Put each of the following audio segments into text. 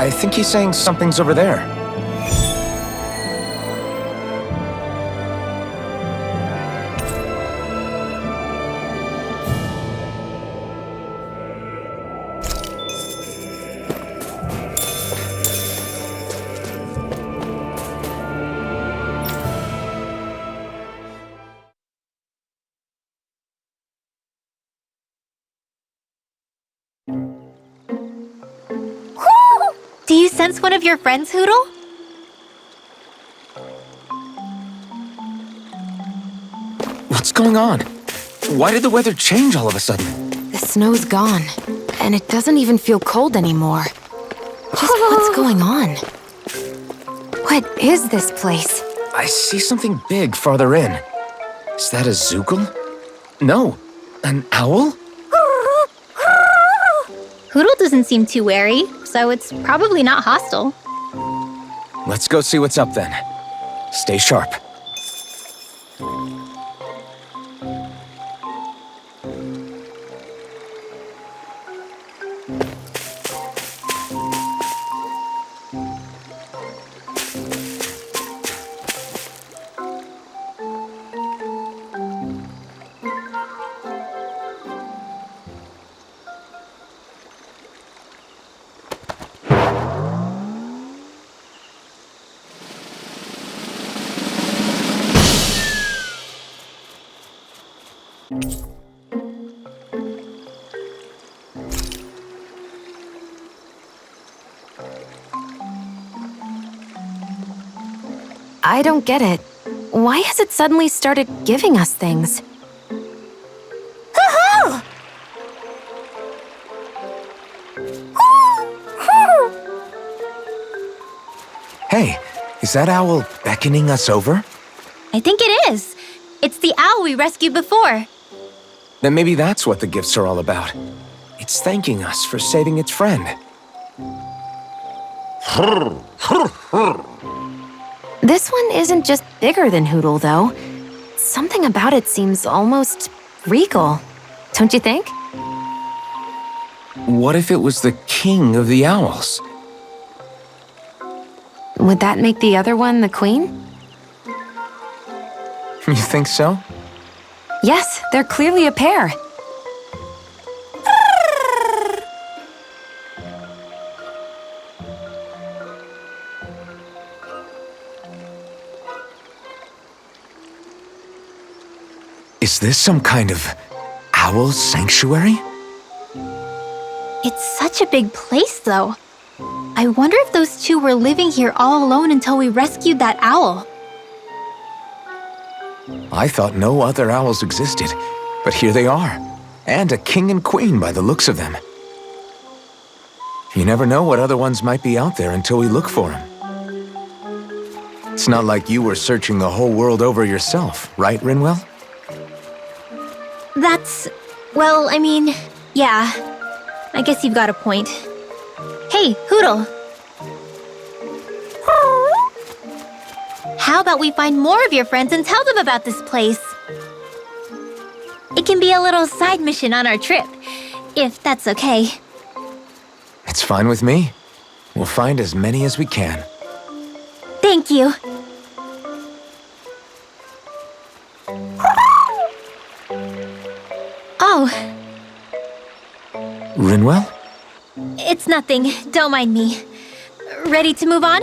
I think he's saying something's over there. Do you sense one of your friends, Hoodle? What's going on? Why did the weather change all of a sudden? The snow's gone, and it doesn't even feel cold anymore. Just what's going on? What is this place? I see something big farther in. Is that a Zookle? No, an owl? Hoodle doesn't seem too wary, so it's probably not hostile. Let's go see what's up then. Stay sharp. I don't get it. Why has it suddenly started giving us things? Hey, is that owl beckoning us over? I think it is. It's the owl we rescued before. Then maybe that's what the gifts are all about. It's thanking us for saving its friend. This one isn't just bigger than Hoodle, though. Something about it seems almost regal. Don't you think? What if it was the king of the owls? Would that make the other one the queen? You think so? Yes, they're clearly a pair. Is this some kind of owl sanctuary? It's such a big place, though. I wonder if those two were living here all alone until we rescued that owl. I thought no other owls existed, but here they are. And a king and queen by the looks of them. You never know what other ones might be out there until we look for them. It's not like you were searching the whole world over yourself, right, Rinwell? Well, I mean, yeah. I guess you've got a point. Hey, Hoodle! How about we find more of your friends and tell them about this place? It can be a little side mission on our trip, if that's okay. It's fine with me. We'll find as many as we can. Thank you. Oh, Rinwell? it's nothing. Don't mind me. Ready to move on?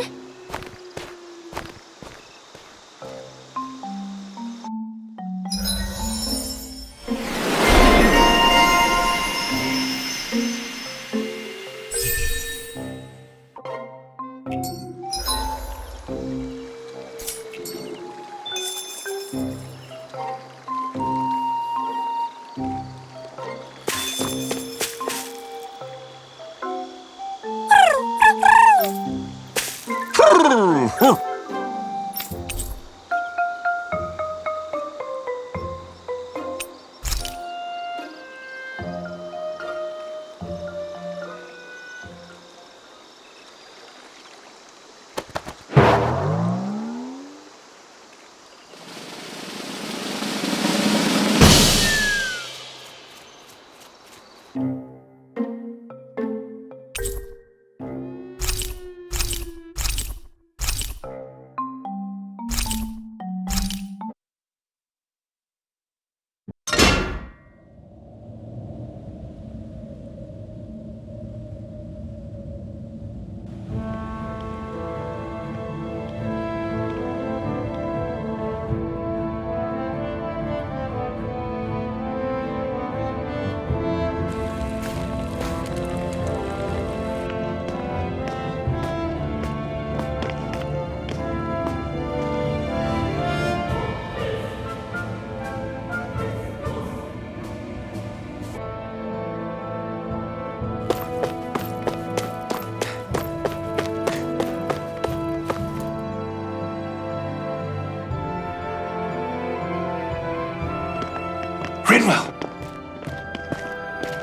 Rinwell!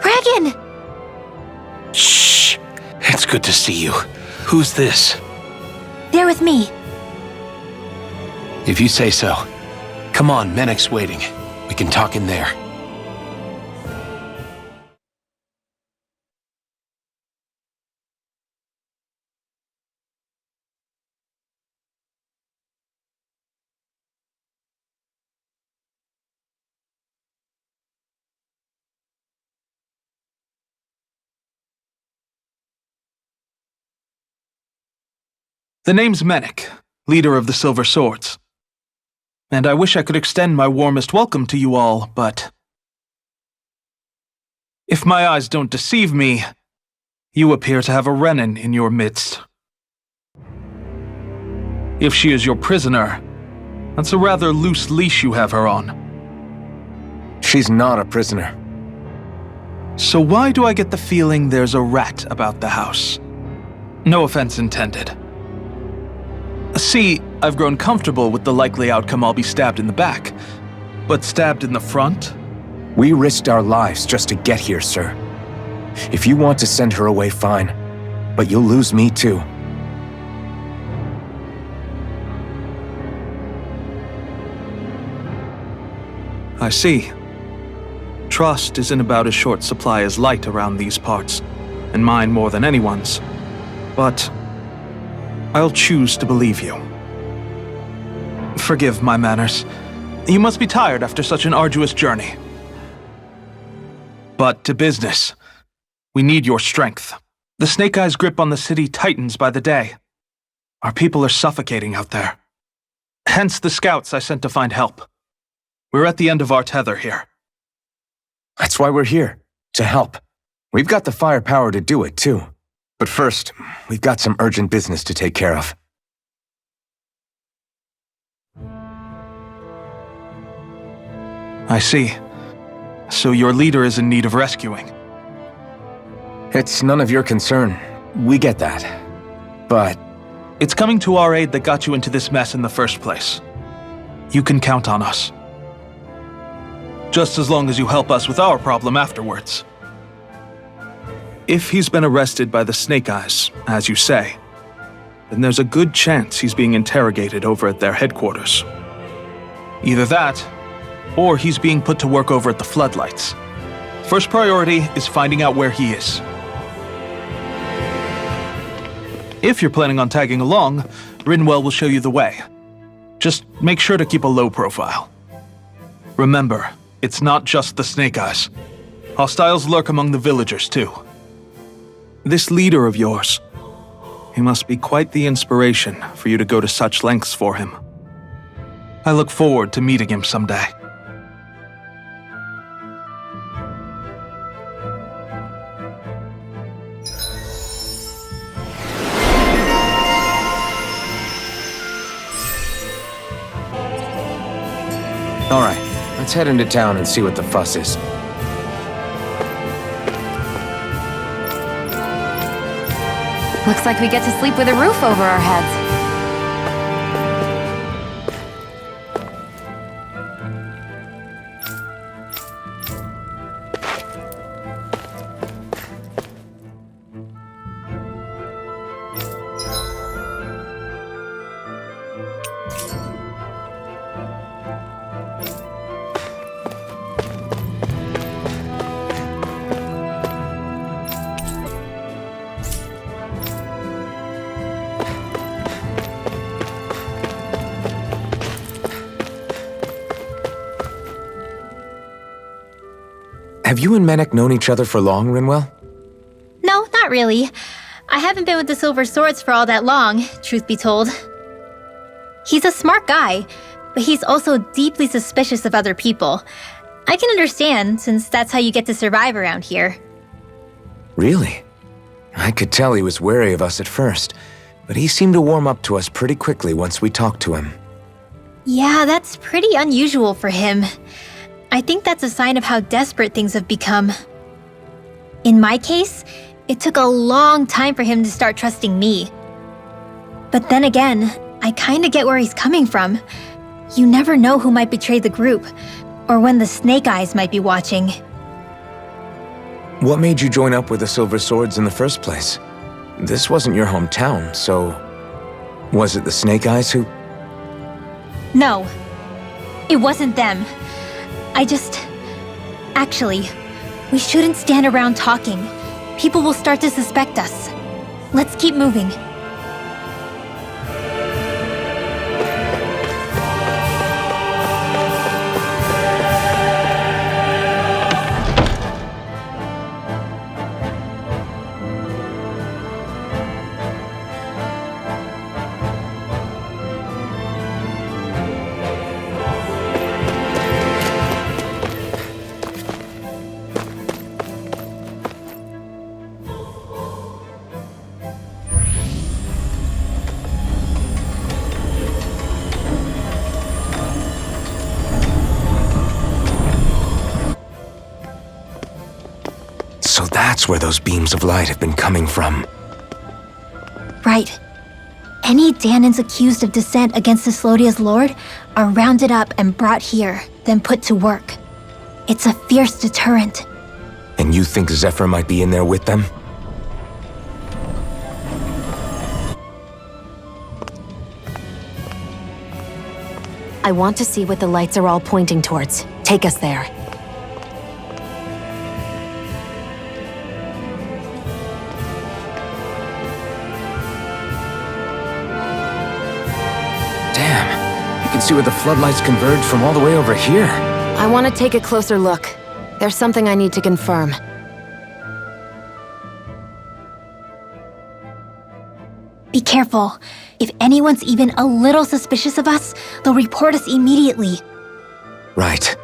Dragon! Shh! It's good to see you. Who's this? They're with me. If you say so. Come on, Menek's waiting. We can talk in there. The name's Menek, leader of the Silver Swords. And I wish I could extend my warmest welcome to you all, but if my eyes don't deceive me, you appear to have a Renin in your midst. If she is your prisoner, that's a rather loose leash you have her on. She's not a prisoner. So why do I get the feeling there's a rat about the house? No offense intended. See, I've grown comfortable with the likely outcome I'll be stabbed in the back. But stabbed in the front? We risked our lives just to get here, sir. If you want to send her away, fine. But you'll lose me too. I see. Trust is in about as short supply as light around these parts, and mine more than anyone's. But I'll choose to believe you. Forgive my manners. You must be tired after such an arduous journey. But to business. We need your strength. The Snake Eyes' grip on the city tightens by the day. Our people are suffocating out there. Hence the scouts I sent to find help. We're at the end of our tether here. That's why we're here, to help. We've got the firepower to do it, too. But first, we've got some urgent business to take care of. I see. So your leader is in need of rescuing. It's none of your concern. We get that. But it's coming to our aid that got you into this mess in the first place. You can count on us. Just as long as you help us with our problem afterwards. If he's been arrested by the Snake Eyes, as you say, then there's a good chance he's being interrogated over at their headquarters. Either that, or he's being put to work over at the Floodlights. First priority is finding out where he is. If you're planning on tagging along, Rinwell will show you the way. Just make sure to keep a low profile. Remember, it's not just the Snake Eyes. Hostiles lurk among the villagers, too. This leader of yours, he must be quite the inspiration for you to go to such lengths for him. I look forward to meeting him someday. all right, let's head into town and see what the fuss is. Looks like we get to sleep with a roof over our heads. Have you and Menek known each other for long, Rinwell? No, not really. I haven't been with the Silver Swords for all that long, truth be told. He's a smart guy, but he's also deeply suspicious of other people. I can understand, since that's how you get to survive around here. Really? I could tell he was wary of us at first, but he seemed to warm up to us pretty quickly once we talked to him. Yeah, that's pretty unusual for him. I think that's a sign of how desperate things have become. In my case, it took a long time for him to start trusting me. But then again, I kinda get where he's coming from. You never know who might betray the group. Or when the Snake Eyes might be watching. What made you join up with the Silver Swords in the first place? This wasn't your hometown, so... Was it the Snake Eyes who... No. It wasn't them. Actually, we shouldn't stand around talking. People will start to suspect us. Let's keep moving. So that's where those beams of light have been coming from. Right. Any Danans accused of dissent against Cyslodia's lord are rounded up and brought here, then put to work. It's a fierce deterrent. And you think Zephyr might be in there with them? I want to see what the lights are all pointing towards. Take us there. Damn, you can see where the floodlights converge from all the way over here. I want to take a closer look. There's something I need to confirm. Be careful. If anyone's even a little suspicious of us, they'll report us immediately. Right.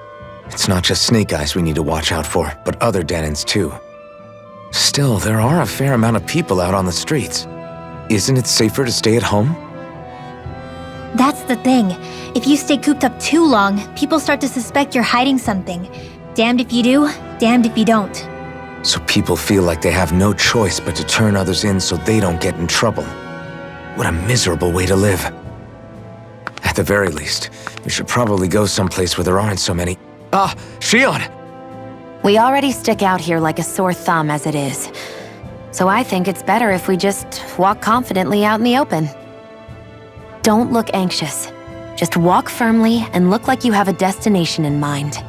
It's not just Snake Eyes we need to watch out for, but other Danans too. Still, there are a fair amount of people out on the streets. Isn't it safer to stay at home? That's the thing. If you stay cooped up too long, people start to suspect you're hiding something. Damned if you do, damned if you don't. So people feel like they have no choice but to turn others in so they don't get in trouble. What a miserable way to live. At the very least, we should probably go someplace where there aren't so many... Ah, Shion! We already stick out here like a sore thumb as it is. So I think it's better if we just walk confidently out in the open. Don't look anxious. Just walk firmly and look like you have a destination in mind.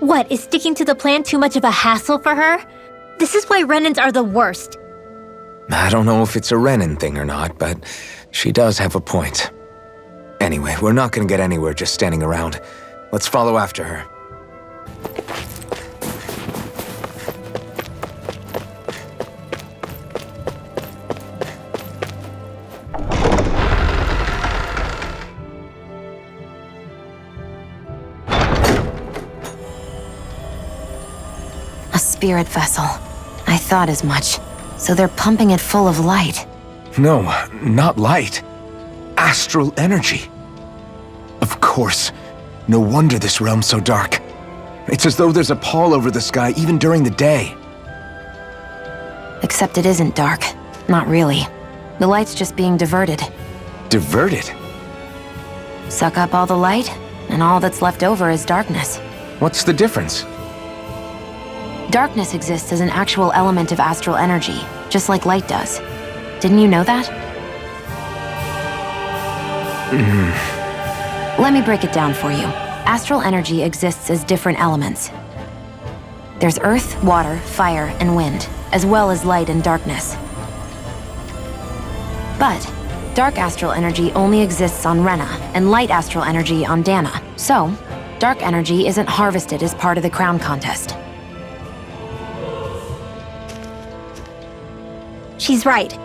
What, is sticking to the plan too much of a hassle for her? This is why Renans are the worst. I don't know if it's a Renan thing or not, but she does have a point. Anyway, we're not gonna get anywhere just standing around. Let's follow after her. A spirit vessel. I thought as much. So they're pumping it full of light. No, not light. Astral energy. Of course. No wonder this realm's so dark. It's as though there's a pall over the sky even during the day. Except it isn't dark. Not really. The light's just being diverted. Diverted? Suck up all the light, and all that's left over is darkness. What's the difference? Darkness exists as an actual element of astral energy, just like light does. Didn't you know that? Let me break it down for you. Astral energy exists as different elements. There's earth, water, fire, and wind, as well as light and darkness. But dark astral energy only exists on Rena, and light astral energy on Dana. So, dark energy isn't harvested as part of the crown contest. She's right.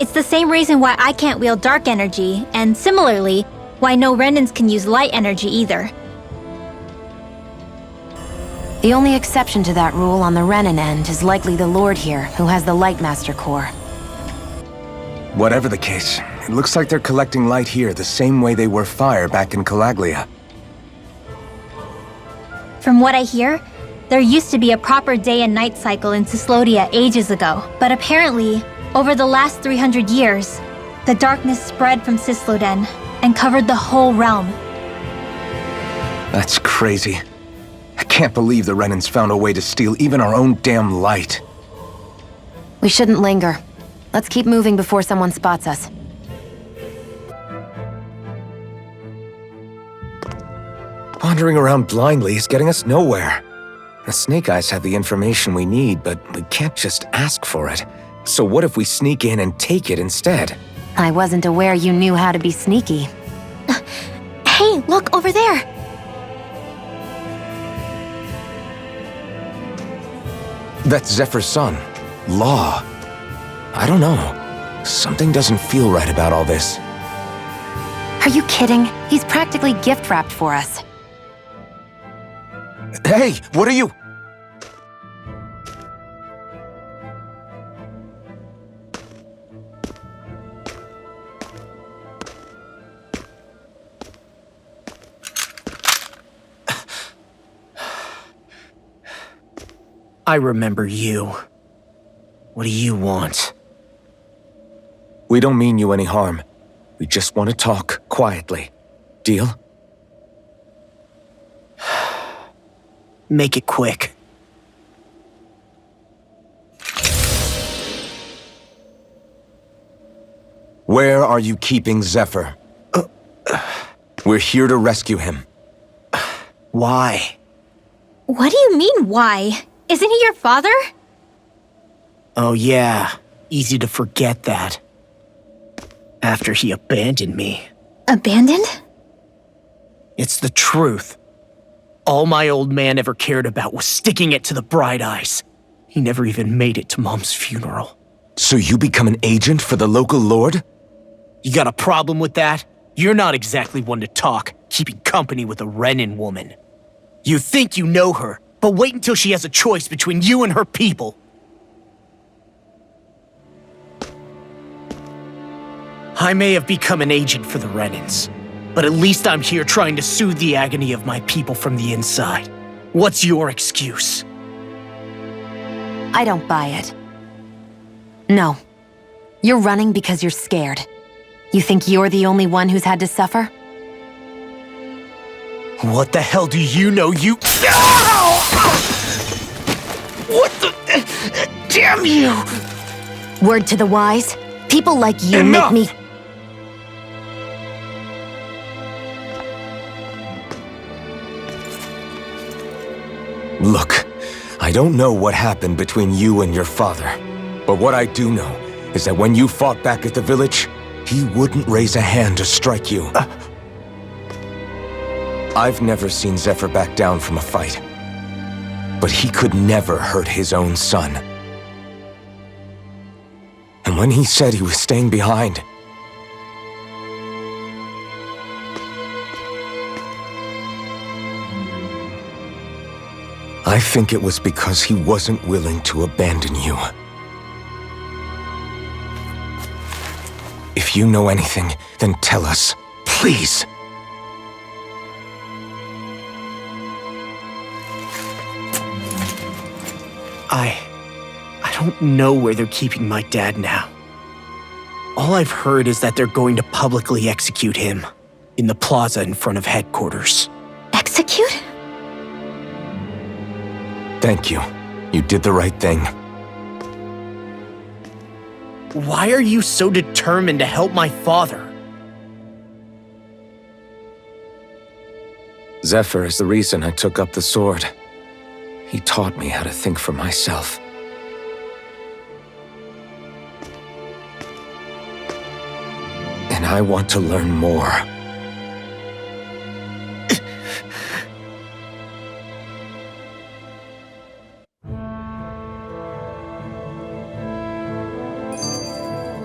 It's the same reason why I can't wield dark energy, and similarly, why no Renans can use light energy either. The only exception to that rule on the Renan end is likely the Lord here, who has the Light Master core. Whatever the case, it looks like they're collecting light here the same way they were fire back in Calaglia. From what I hear, there used to be a proper day and night cycle in Cyslodia ages ago, but apparently, over the last 300 years, the darkness spread from Cysloden and covered the whole realm. That's crazy. can't believe the Renans found a way to steal even our own damn light. We shouldn't linger. Let's keep moving before someone spots us. Wandering around blindly is getting us nowhere. The Snake Eyes have the information we need, but we can't just ask for it. So what if we sneak in and take it instead? I wasn't aware you knew how to be sneaky. Hey, look over there! That's Zephyr's son, Law. I don't know. Something doesn't feel right about all this. Are you kidding? He's practically gift-wrapped for us. Hey, what are you? I remember you. What do you want? We don't mean you any harm. We just want to talk quietly. Deal? Make it quick. Where are you keeping Zephyr? We're here to rescue him. Why? What do you mean, why? Isn't he your father? Oh yeah, easy to forget that. After he abandoned me. Abandoned? It's the truth. All my old man ever cared about was sticking it to the Bright Eyes. He never even made it to Mom's funeral. So you become an agent for the local lord? You got a problem with that? You're not exactly one to talk, keeping company with a Renan woman. You think you know her, but wait until she has a choice between you and her people. I may have become an agent for the Renans, but at least I'm here trying to soothe the agony of my people from the inside. What's your excuse? I don't buy it. No. You're running because you're scared. You think you're the only one who's had to suffer? What the hell do you know, you— What the— Damn you! Word to the wise, people like you Enough! make me— Look, I don't know what happened between you and your father, but what I do know is that when you fought back at the village, he wouldn't raise a hand to strike you. I've never seen Zephyr back down from a fight, but he could never hurt his own son. And when he said he was staying behind, I think it was because he wasn't willing to abandon you. If you know anything, then tell us, please. I don't know where they're keeping my dad now. All I've heard is that they're going to publicly execute him in the plaza in front of headquarters. Execute? Thank you. You did the right thing. Why are you so determined to help my father? Zephyr is the reason I took up the sword. He taught me how to think for myself. And I want to learn more.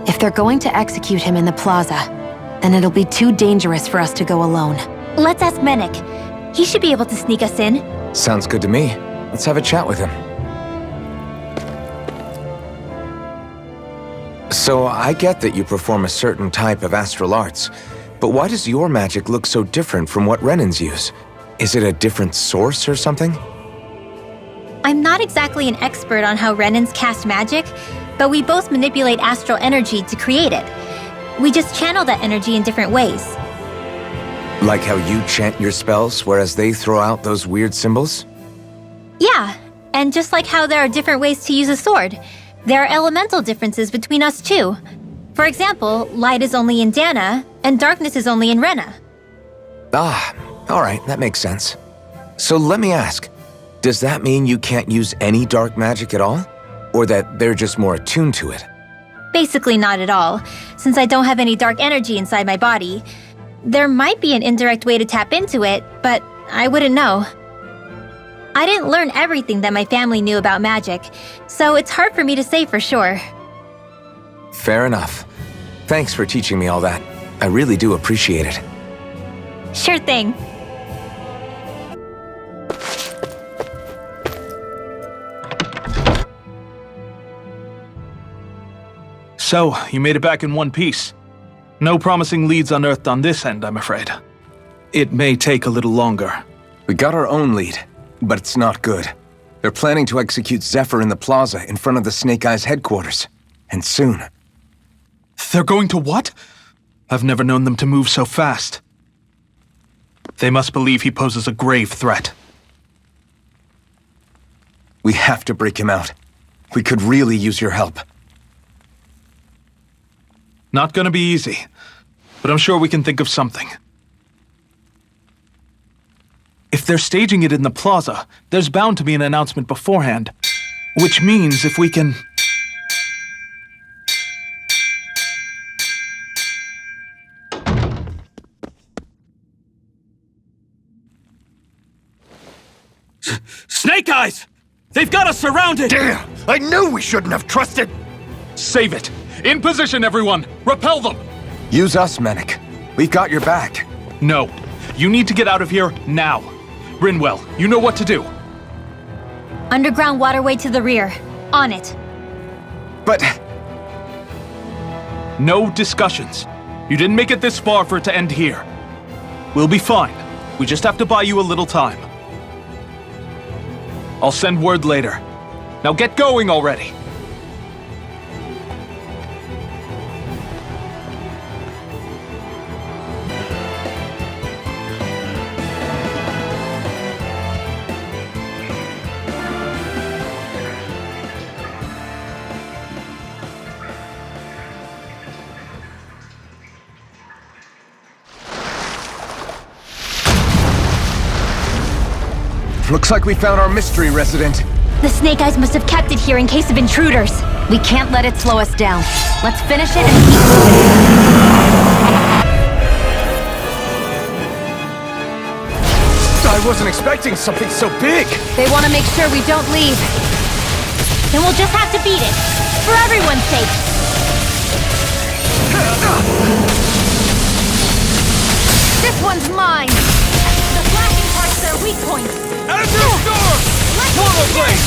If they're going to execute him in the plaza, then it'll be too dangerous for us to go alone. Let's ask Menik. He should be able to sneak us in. Sounds good to me. Let's have a chat with him. So, I get that you perform a certain type of astral arts, but why does your magic look so different from what Renans use? Is it a different source or something? I'm not exactly an expert on how Renans cast magic, but we both manipulate astral energy to create it. We just channel that energy in different ways. Like how you chant your spells, whereas they throw out those weird symbols? Yeah, and just like how there are different ways to use a sword, there are elemental differences between us too. For example, light is only in Dana, and darkness is only in Rena. Ah, alright, that makes sense. So let me ask, does that mean you can't use any dark magic at all? Or that they're just more attuned to it? Basically not at all, since I don't have any dark energy inside my body. There might be an indirect way to tap into it, but I wouldn't know. I didn't learn everything that my family knew about magic, so it's hard for me to say for sure. Fair enough. Thanks for teaching me all that. I really do appreciate it. Sure thing. So, you made it back in one piece. No promising leads unearthed on this end, I'm afraid. It may take a little longer. We got our own lead, but it's not good. They're planning to execute Zephyr in the plaza in front of the Snake Eyes headquarters. And soon. They're going to what? I've never known them to move so fast. They must believe he poses a grave threat. We have to break him out. We could really use your help. Not gonna be easy, but I'm sure we can think of something. If they're staging it in the plaza, there's bound to be an announcement beforehand. Which means if we can... Snake Eyes! They've got us surrounded! Damn! I knew we shouldn't have trusted! Save it! In position, everyone! Repel them! Use us, Mennick. We've got your back. No. You need to get out of here now. Rinwell, you know what to do. Underground waterway to the rear. On it. But... No discussions. You didn't make it this far for it to end here. We'll be fine. We just have to buy you a little time. I'll send word later. Now get going already! Looks like we found our mystery resident. The Snake Eyes must have kept it here in case of intruders. We can't let it slow us down. Let's finish it and keep moving. I wasn't expecting something so big. They want to make sure we don't leave. Then we'll just have to beat it. For everyone's sake. This one's mine! The flashing part's their weak point. Azure Storm! Swallow Blade!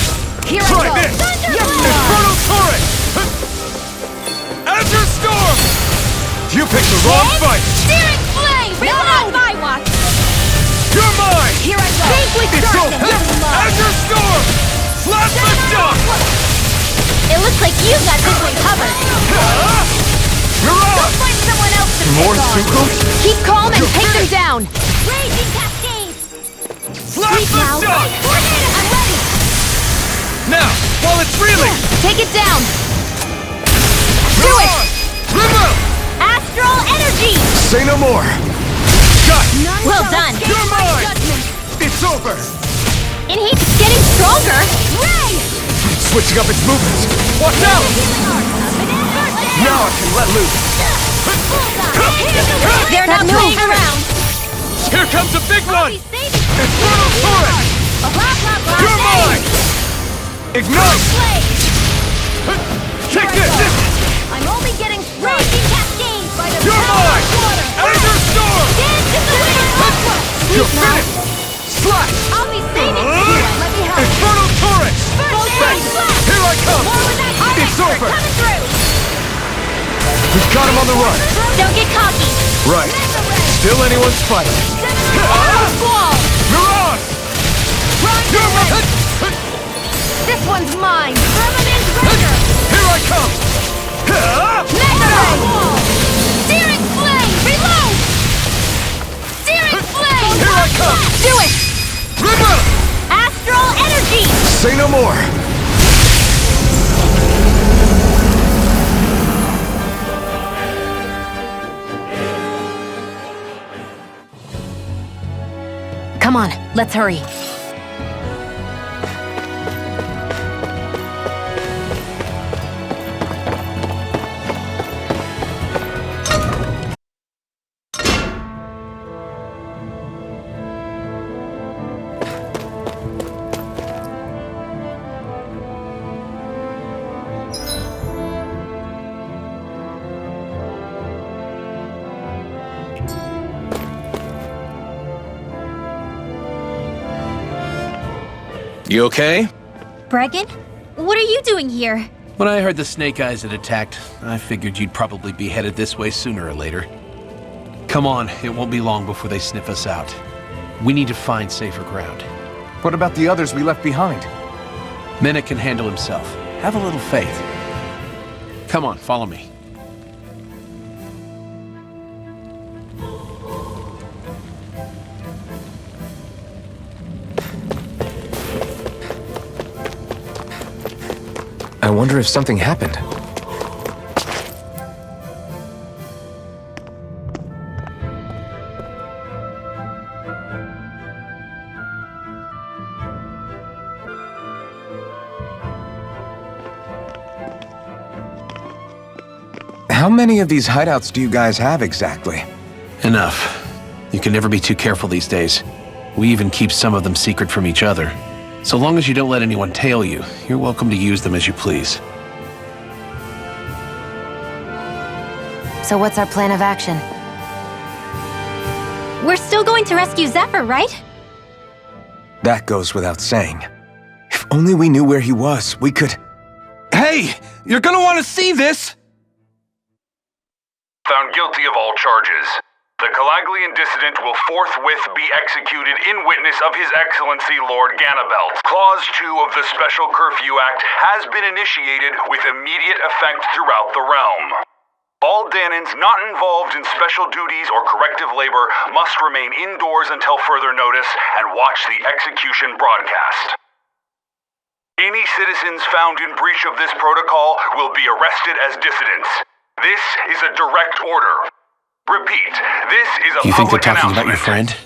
Here Try I go! this! Yes, Infernal Torrent! Azure Storm! You picked the wrong fight! Searing Flame! Not on my watch! You're mine! Here I go! Banquet It's Darkness! over! Azure Storm! Blast the Duck! It looks like you've got this one covered. You're on! Find someone else to More pick on. sucrose? Keep calm and take them down! Raging Cascades! Blast the Now, Duck! I'm ready! Now, while it's reeling! Take it down! Do it! Remember! Astral Energy! Say no more. Got it! Well done! You're mine! It's over! And he's getting stronger! Ray! Switching up its movements. Watch out! Now I can let loose. They're not playing around! Here comes a big one! He's saving Infernal Torrent! You're mine! Ignite! Take this! I'm only getting Raging Cascades by the You're power mine! of water! Azure Storm! Dance in the wind! You're finished! Slash! I'll be saving you! Let me help! Infernal Torrent! First slash! Here I come! More with that high It's expert over! coming through! We've got him on the run. Don't get cocky! Right. Still anyone's fight. Wall! You're on! You're mine! This one's mine! Permanent Breaker! Here I come! Mega Wall! Searing Flame! Reload! Searing Flame! Here I come! Do it! River! Astral Energy! Say no more! Come on, let's hurry. You okay? Bregan? What are you doing here? When I heard the Snake Eyes had attacked, I figured you'd probably be headed this way sooner or later. Come on, it won't be long before they sniff us out. We need to find safer ground. What about the others we left behind? Menek can handle himself. Have a little faith. Come on, follow me. I wonder if something happened. How many of these hideouts do you guys have exactly? Enough. You can never be too careful these days. We even keep some of them secret from each other. So long as you don't let anyone tail you, you're welcome to use them as you please. So what's our plan of action? We're still going to rescue Zephyr, right? That goes without saying. If only we knew where he was, we could... Hey! You're gonna want to see this! Found guilty of all charges. The Calaglian dissident will forthwith be executed in witness of His Excellency Lord Ganabelt. Clause 2 of the Special Curfew Act has been initiated with immediate effect throughout the realm. All Danans not involved in special duties or corrective labor must remain indoors until further notice and watch the execution broadcast. Any citizens found in breach of this protocol will be arrested as dissidents. This is a direct order. Repeat, this is a You think they're public talking about announcement. your friend?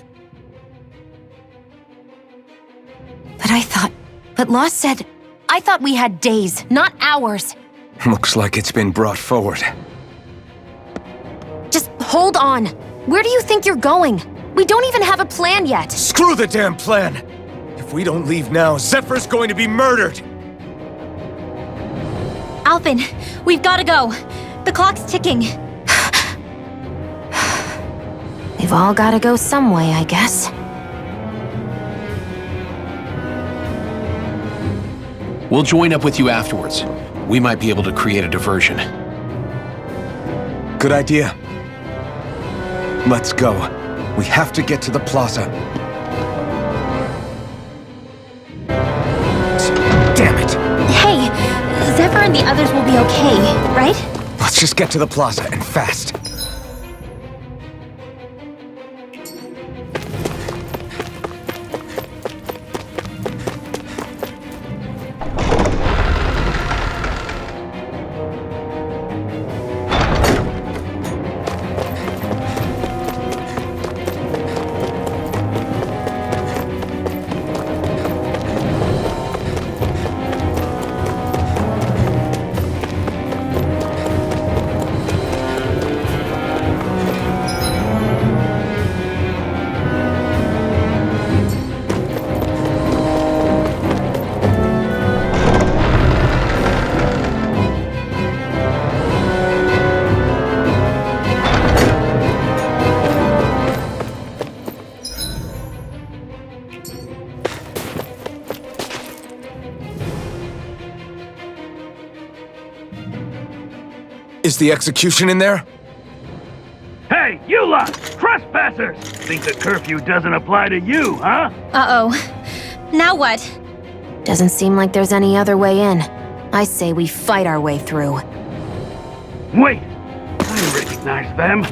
But Law said... I thought we had days, not hours. Looks like it's been brought forward. Just hold on. Where do you think you're going? We don't even have a plan yet. Screw the damn plan! If we don't leave now, Zephyr's going to be murdered! Alphen, we've got to go. The clock's ticking. We've all gotta go some way, I guess. We'll join up with you afterwards. We might be able to create a diversion. Good idea. Let's go. We have to get to the plaza. Damn it! Hey, Zephyr and the others will be okay, right? Let's just get to the plaza, and fast. Is the execution in there? Hey, you lot! Trespassers! Think the curfew doesn't apply to you, huh? Uh-oh. Now what? Doesn't seem like there's any other way in. I say we fight our way through. Wait! I recognize them.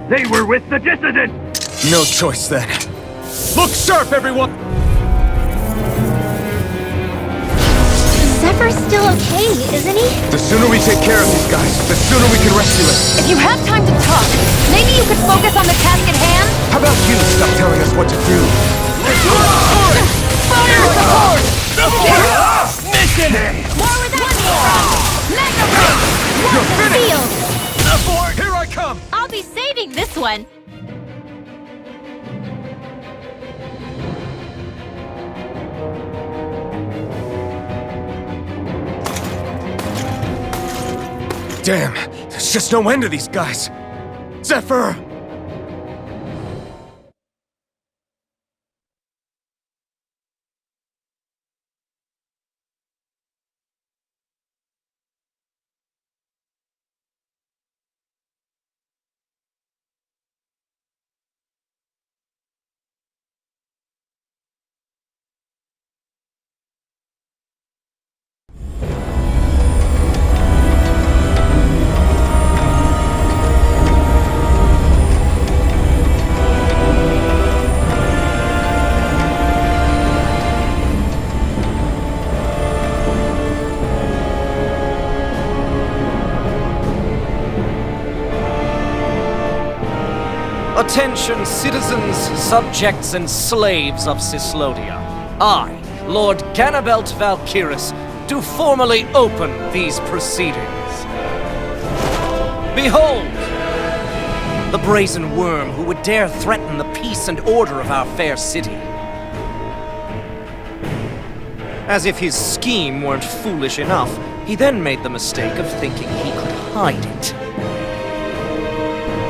They were with the dissident! No choice then. Look sharp, everyone! Zephyr's still okay, isn't he? The sooner we take care of these guys, the sooner we can rescue him. If you have time to talk, maybe you could focus on the task at hand? How about you stop telling us what to do? Fire support! Mission! Where was that from? Mega Ray! What's the field? Abort! Here I come! I'll be saving this one. Damn, there's just no end to these guys. Zephyr! Attention, citizens, subjects, and slaves of Cyslodia. I, Lord Ganabelt Valkyris, do formally open these proceedings. Behold! The brazen worm who would dare threaten the peace and order of our fair city. As if his scheme weren't foolish enough, he then made the mistake of thinking he could hide it.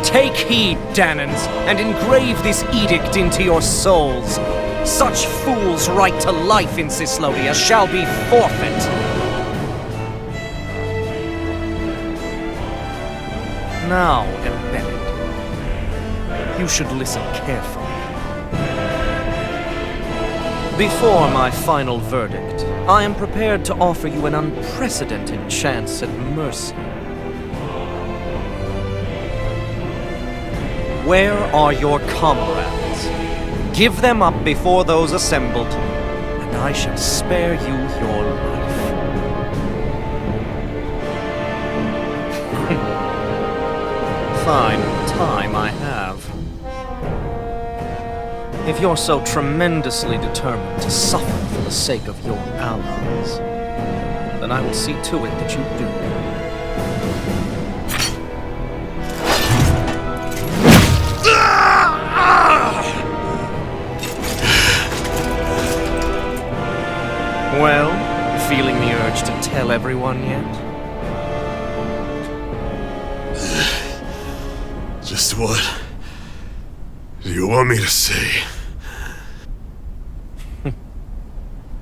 Take heed, Danans, and engrave this edict into your souls. Such fools' right to life in Cyslodia shall be forfeit. Now, Embedded, you should listen carefully. Before my final verdict, I am prepared to offer you an unprecedented chance at mercy. Where are your comrades? Give them up before those assembled, and I shall spare you your life. Fine time I have. If you're so tremendously determined to suffer for the sake of your allies, then I will see to it that you do. Well, feeling the urge to tell everyone yet? Just what do you want me to say?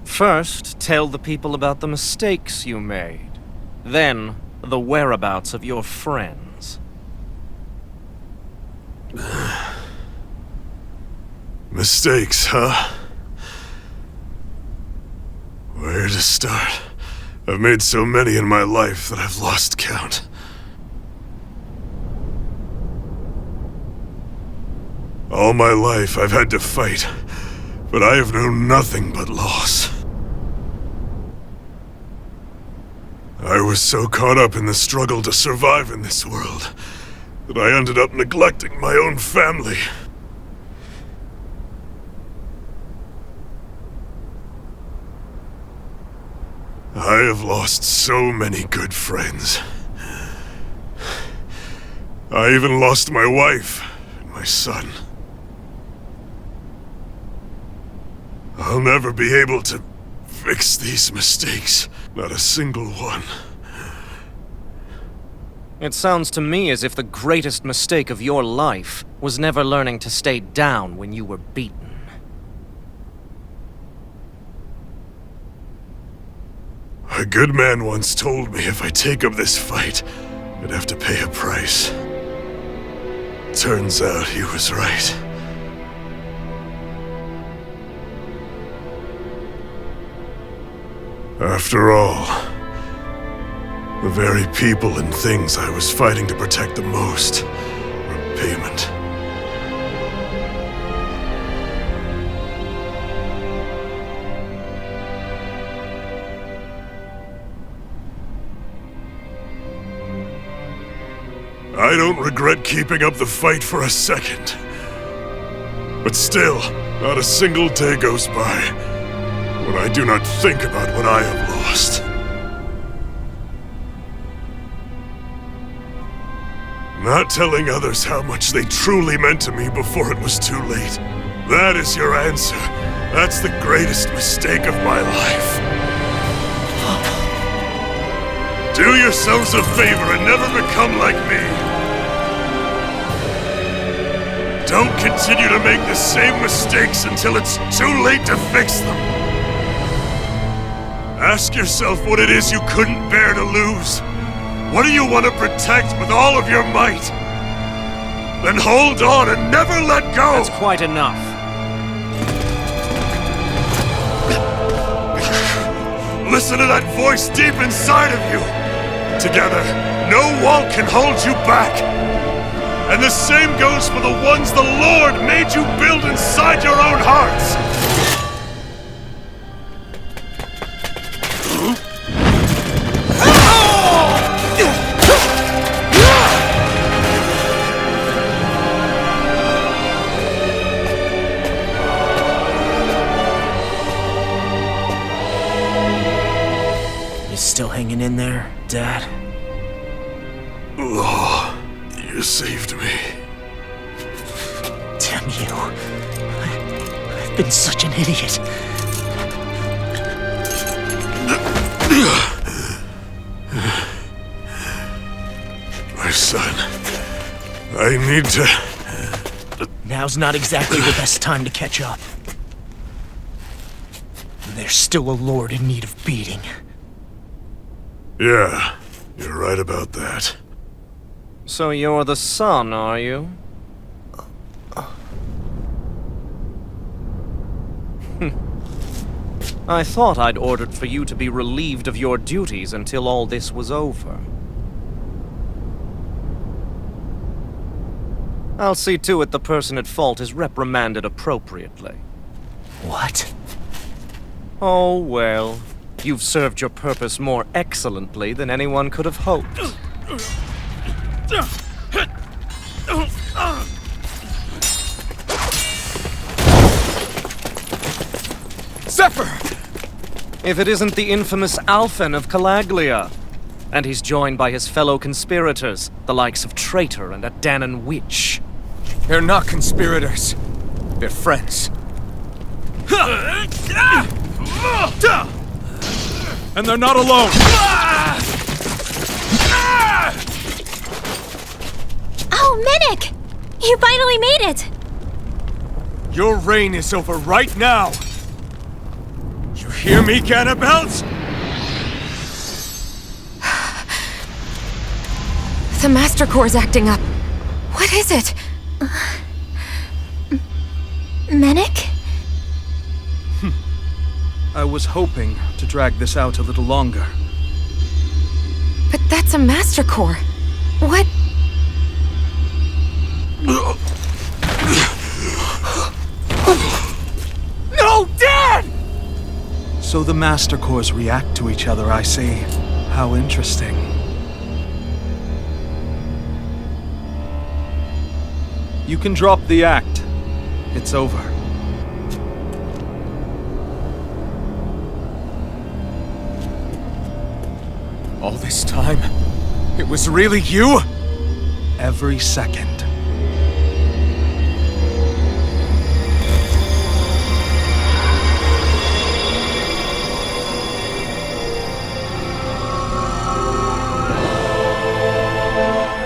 First, tell the people about the mistakes you made. Then, the whereabouts of your friends. Mistakes, huh? Where to start? I've made so many in my life that I've lost count. All my life I've had to fight, but I have known nothing but loss. I was so caught up in the struggle to survive in this world that I ended up neglecting my own family. I have lost so many good friends. I even lost my wife and my son. I'll never be able to fix these mistakes. Not a single one. It sounds to me as if the greatest mistake of your life was never learning to stay down when you were beaten. A good man once told me if I take up this fight, I'd have to pay a price. Turns out he was right. After all, the very people and things I was fighting to protect the most were payment. I don't regret keeping up the fight for a second. But still, not a single day goes by when I do not think about what I have lost. Not telling others how much they truly meant to me before it was too late. That is your answer. That's the greatest mistake of my life. Do yourselves a favor and never become like me. Don't continue to make the same mistakes until it's too late to fix them. Ask yourself what it is you couldn't bear to lose. What do you want to protect with all of your might? Then hold on and never let go! That's quite enough. Listen to that voice deep inside of you! Together, no wall can hold you back! And the same goes for the ones the Lord made you build inside your own hearts! Still hanging in there, Dad? Oh, you saved me. Damn you. I've been such an idiot. My son, I need to... Now's not exactly the best time to catch up. There's still a lord in need of beating. Yeah, you're right about that. So you're the son, are you? I thought I'd ordered for you to be relieved of your duties until all this was over. I'll see to it the person at fault is reprimanded appropriately. What? Oh, well. You've served your purpose more excellently than anyone could have hoped. Zephyr! If it isn't the infamous Alphen of Calaglia. And he's joined by his fellow conspirators, the likes of Traitor and a Danan Witch. They're not conspirators. They're friends. And they're not alone! Oh, Minnick! You finally made it! Your reign is over right now! You hear me, ganabelt? The Master Core's acting up. What is it? Minnick? I was hoping to drag this out a little longer. But that's a Master Core. What? No, Dad! So the Master Cores react to each other, I see. How interesting. You can drop the act. It's over. All this time, it was really you? Every second.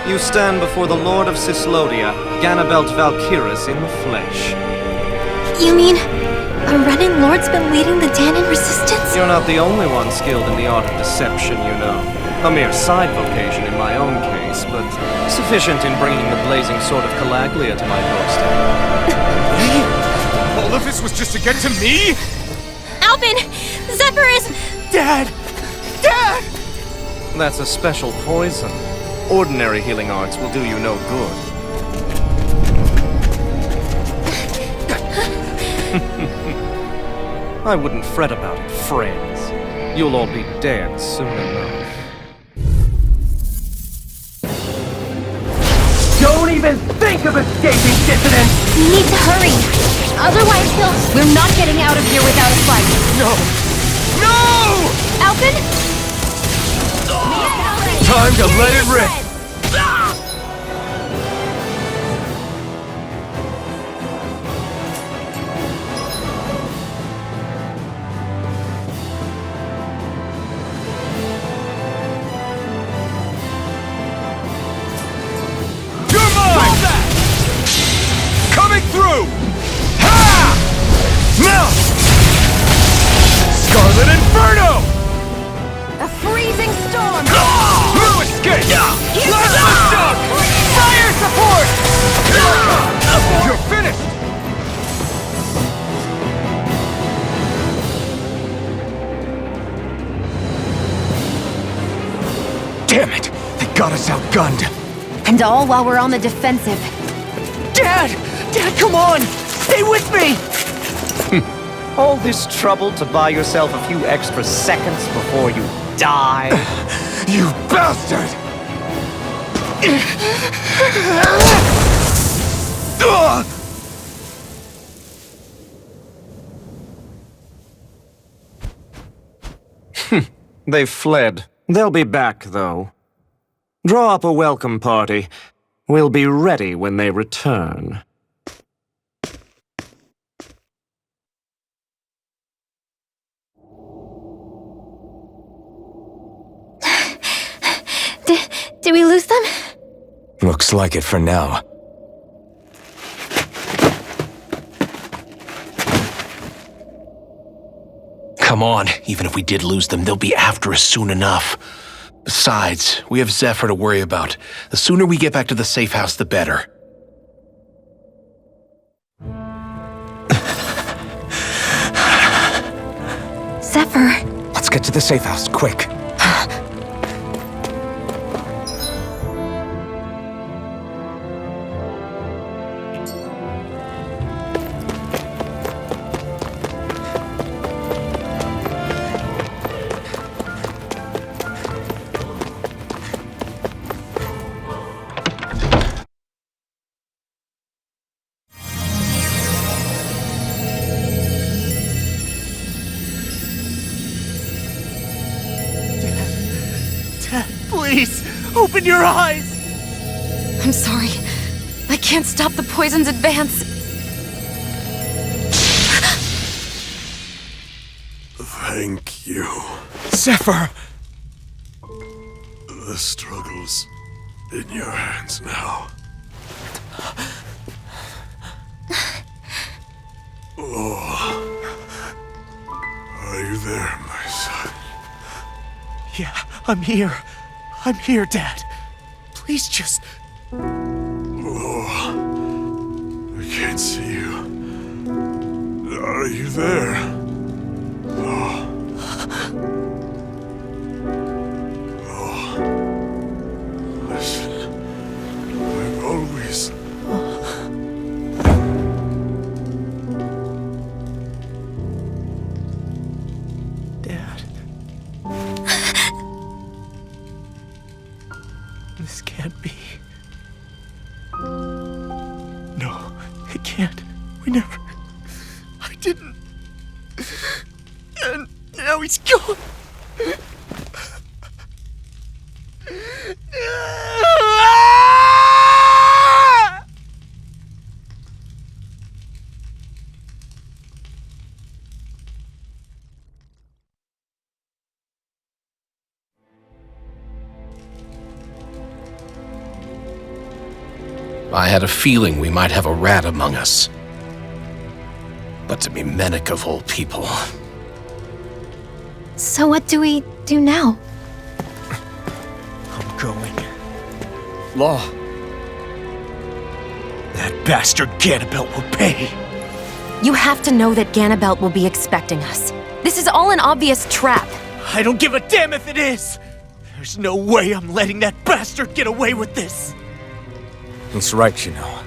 You stand before the Lord of Cyslodia, Ganabelt Valkyris in the flesh. You mean a Renin Lord's been leading the Danan resistance? You're not the only one skilled in the art of deception, you know. A mere side vocation in my own case, but sufficient in bringing the blazing sword of Calaglia to my doorstep. All of this was just to get to me? Alphen! Zephyr is... Dad! Dad! That's a special poison. Ordinary healing arts will do you no good. I wouldn't fret about it, friends. You'll all be dead soon enough. even think of escaping, dissident! We need to hurry. Otherwise, we're not getting out of here without a fight. No! No! Alphen? Time to let it rip! Coming through! Ha! Now! Scarlet Inferno! A freezing storm! No escape! Plasma shock! Fire support! You're finished! Damn it! They got us outgunned! And all while we're on the defensive. Dad! Dad, come on! Stay with me! All this trouble to buy yourself a few extra seconds before you die? You bastard! They've fled. They'll be back, though. Draw up a welcome party. We'll be ready when they return. Did we lose them? Looks like it for now. Come on, even if we did lose them, they'll be after us soon enough. Besides, we have Zephyr to worry about. The sooner we get back to the safe house, the better. Zephyr. Let's get to the safe house, quick. Please, open your eyes! I'm sorry. I can't stop the poison's advance. Thank you. Zephyr! The struggle's in your hands now. Oh. Are you there, my son? Yeah, I'm here. I'm here, Dad. Please just... Oh. I can't see you. Are you there? Oh. Oh. Listen. I've always... Dad. This can't be. No, it can't. We never... I didn't. And now he's gone. I had a feeling we might have a rat among us. But to be Mennick of all people. So what do we do now? I'm going. Law. That bastard ganabelt will pay. You have to know that Ganabelt will be expecting us. This is all an obvious trap. I don't give a damn if it is! There's no way I'm letting that bastard get away with this! He's right, you know.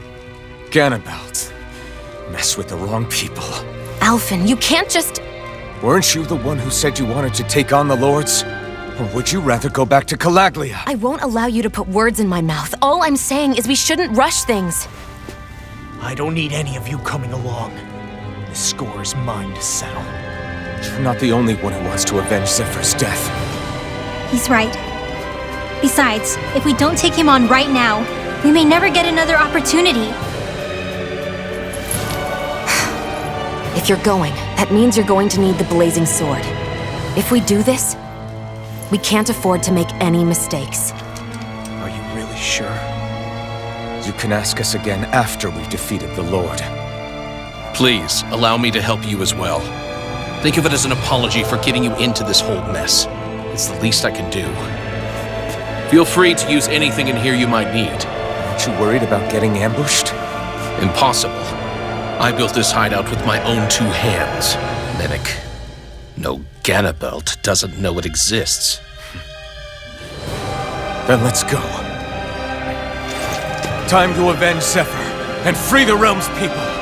Ganabelt. Mess with the wrong people. Alphen, you can't just... Weren't you the one who said you wanted to take on the Lords? Or would you rather go back to Calaglia? I won't allow you to put words in my mouth. All I'm saying is we shouldn't rush things. I don't need any of you coming along. The score is mine to settle. You're not the only one who wants to avenge Zephyr's death. He's right. Besides, if we don't take him on right now, we may never get another opportunity. If you're going, that means you're going to need the blazing sword. If we do this, we can't afford to make any mistakes. Are you really sure? You can ask us again after we've defeated the Lord. Please, allow me to help you as well. Think of it as an apology for getting you into this whole mess. It's the least I can do. Feel free to use anything in here you might need. Aren't you worried about getting ambushed? Impossible. I built this hideout with my own 2 hands. Mimic. No ganabelt doesn't know it exists. Then let's go. Time to avenge Zephyr and free the realm's people.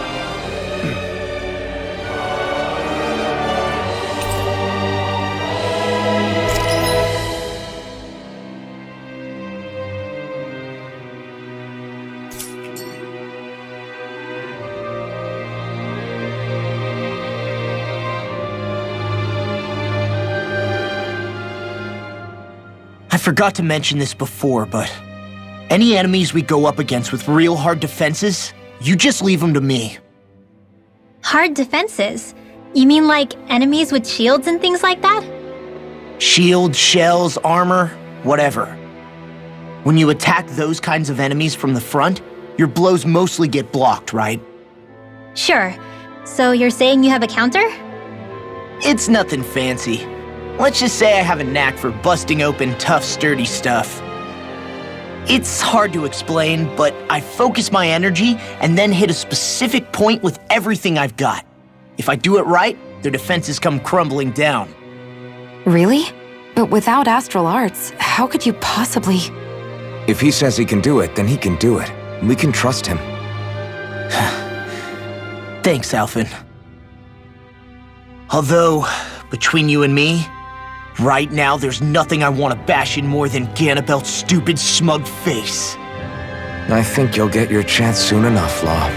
I forgot to mention this before, but any enemies we go up against with real hard defenses, you just leave them to me. Hard defenses? You mean like enemies with shields and things like that? Shields, shells, armor, whatever. When you attack those kinds of enemies from the front, your blows mostly get blocked, right? Sure. So you're saying you have a counter? It's nothing fancy. Let's just say I have a knack for busting open tough, sturdy stuff. It's hard to explain, but I focus my energy and then hit a specific point with everything I've got. If I do it right, their defenses come crumbling down. Really? But without astral arts, how could you possibly... If he says he can do it, then he can do it. We can trust him. Thanks, Alphen. Although, between you and me, right now there's nothing I want to bash in more than Ganabelt's stupid, smug face. I think you'll get your chance soon enough, Law.